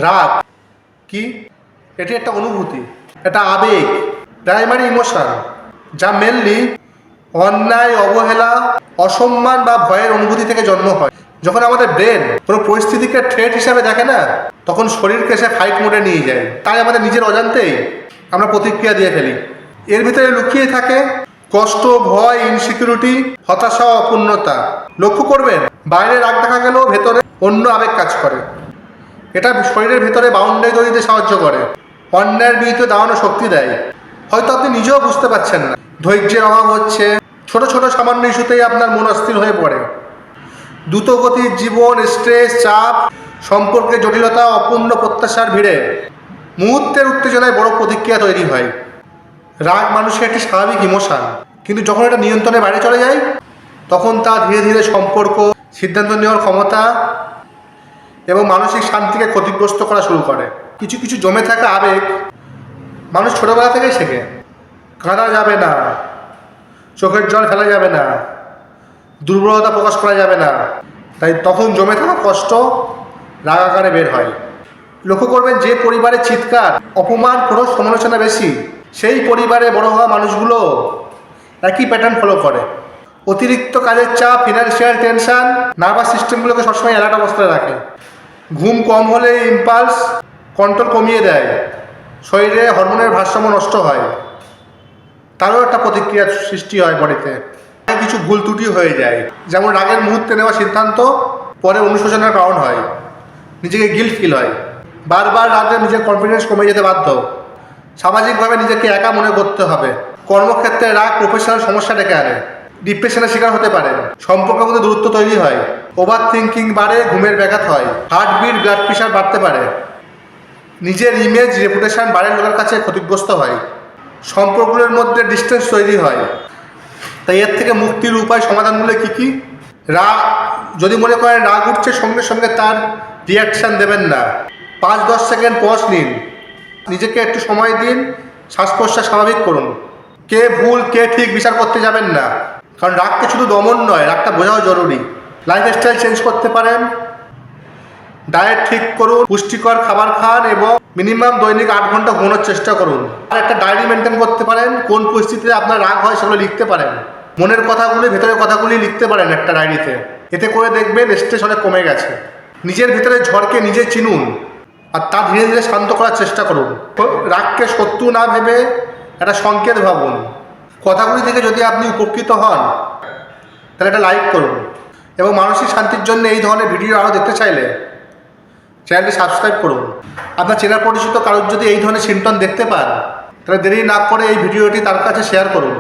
রাগ কি? এটি একটা অনুভূতি, একটা আবেগ, প্রাইমারি ইমোশন, যা মেনলি অন্যায়, অবহেলা, অসম্মান বা ভয়ের অনুভূতি থেকে জন্ম হয়। যখন আমাদের ব্রেন কোনো পরিস্থিতিকে থ্রেট হিসাবে দেখে না, তখন শরীরকে সে ফাইট মোডে নিয়ে যায়। তাই আমাদের নিজের অজান্তেই আমরা প্রতিক্রিয়া দিয়ে ফেলি। এর ভিতরে লুকিয়ে থাকে কষ্ট, ভয়, ইনসিকিউরিটি, হতাশা, অপূর্ণতা। লক্ষ্য করবেন, বাইরে রাগ দেখা গেলেও ভেতরে অন্য আবেগ কাজ করে। এটা শরীরের ভেতরে বাউন্ডারি তৈরিতে সাহায্য করে, অন্যায়ের বিরুদ্ধে দাঁড়ানো শক্তি দেয়। হয়তো আপনি নিজেও বুঝতে পারছেন না, ধৈর্যের অভাব হচ্ছে, ছোট ছোট সামান্য ইস্যুতেই আপনার মন অস্থির হয়ে পড়ে। দ্রুতগতির জীবন, স্ট্রেস, চাপ, সম্পর্কের জটিলতা, অপূর্ণ প্রত্যাশার ভিড়ে মুহূর্তের উত্তেজনায় বড় প্রতিক্রিয়া তৈরি হয়। রাগ মানুষের একটি স্বাভাবিক ইমোশন, কিন্তু যখন এটা নিয়ন্ত্রণের বাইরে চলে যায়, তখন তা ধীরে ধীরে সম্পর্ক, সিদ্ধান্ত নেওয়ার ক্ষমতা এবং মানসিক শান্তিকে ক্ষতিগ্রস্ত করা শুরু করে। কিছু কিছু জমে থাকা আবেগ মানুষ ছোটবেলা থেকেই শেখে। কাঁদা যাবে না, চোখের জল ফেলা যাবে না, দুর্বলতা প্রকাশ করা যাবে না। তাই তখন জমে থাকা কষ্ট রাগ আকারে বের হয়। লক্ষ্য করবেন, যে পরিবারে চিৎকার, অপমান, কোনো সমালোচনা বেশি, সেই পরিবারে বড় হওয়া মানুষগুলো একই প্যাটার্ন ফলো করে। অতিরিক্ত কাজের চাপ, ফিনান্সিয়াল টেনশন নার্ভাস সিস্টেমগুলোকে সবসময় অ্যালার্ট অবস্থায় রাখে। ঘুম কম হলে ইম্পালস কন্ট্রোল কমিয়ে দেয়, শরীরে হরমোনের ভারসাম্য নষ্ট হয়, তারও একটা প্রতিক্রিয়া সৃষ্টি হয় বডিতে। কিছু ভুল ত্রুটি হয়ে যায়, যেমন রাগের মুহূর্তে নেওয়া সিদ্ধান্ত পরে অনুশোচনার কারণ হয়, নিজেকে গিল্ট ফিল হয়, বারবার রাগে নিজের কনফিডেন্স কমে যেতে বাধ্য, সামাজিকভাবে নিজেকে একা মনে করতে হবে, কর্মক্ষেত্রে রাগ প্রফেশনাল সমস্যা ডেকে আনে, ডিপ্রেশনের শিকার হতে পারেন, সম্পর্কের মধ্যে দূরত্ব তৈরি হয়, ওভার থিঙ্কিং বাড়ে, ঘুমের ব্যাঘাত হয়, হার্টবিট, ব্লাড প্রেশার বাড়তে পারে, নিজের ইমেজ, রেপুটেশন বাইরের লোকের কাছে ক্ষতিগ্রস্ত হয়, সম্পর্কগুলোর মধ্যে ডিস্টেন্স তৈরি হয়। তাই এর থেকে মুক্তির উপায়, সমাধানগুলো কী কী? রাগ যদি মনে করেন রাগ উঠছে, সঙ্গে সঙ্গে তার রিয়াকশান দেবেন না। 5-10 সেকেন্ড পজ নিন, নিজেকে একটু সময় দিন, শ্বাস প্রশ্বাস স্বাভাবিক করুন। কে ভুল কে ঠিক বিচার করতে যাবেন না, কারণ রাগকে শুধু দমন নয়, রাগটা বোঝাও জরুরি। লাইফস্টাইল চেঞ্জ করতে পারেন, ডায়েট ঠিক করুন, পুষ্টিকর খাবার খান এবং মিনিমাম দৈনিক 8 ঘন্টা ঘুমানোর চেষ্টা করুন। আর একটা ডায়েরি মেনটেন করতে পারেন, কোন পরিস্থিতিতে আপনার রাগ হয় সেগুলো লিখতে পারেন। মনের কথাগুলি, ভেতরের কথাগুলি লিখতে পারেন একটা ডায়েরিতে। এতে করে দেখবেন স্ট্রেস অনেক কমে গেছে। নিজের ভিতরে ঝড়কে নিজে চিনুন আর তা ধীরে ধীরে শান্ত করার চেষ্টা করুন। রাগকে শত্রু না ভেবে একটা সংকেত ভাবুন। কথাগুলি থেকে যদি আপনি উপকৃত হন, তাহলে একটা লাইক করুন এবং মানসিক শান্তির জন্য এই ধরনের ভিডিও আরও দেখতে চাইলে চ্যানেলটি সাবস্ক্রাইব করুন। আপনার চেনা পরিচিত কারোর যদি এই ধরনের সিমটম দেখতে পান, তাহলে দেরি না করে এই ভিডিওটি তার কাছে শেয়ার করুন।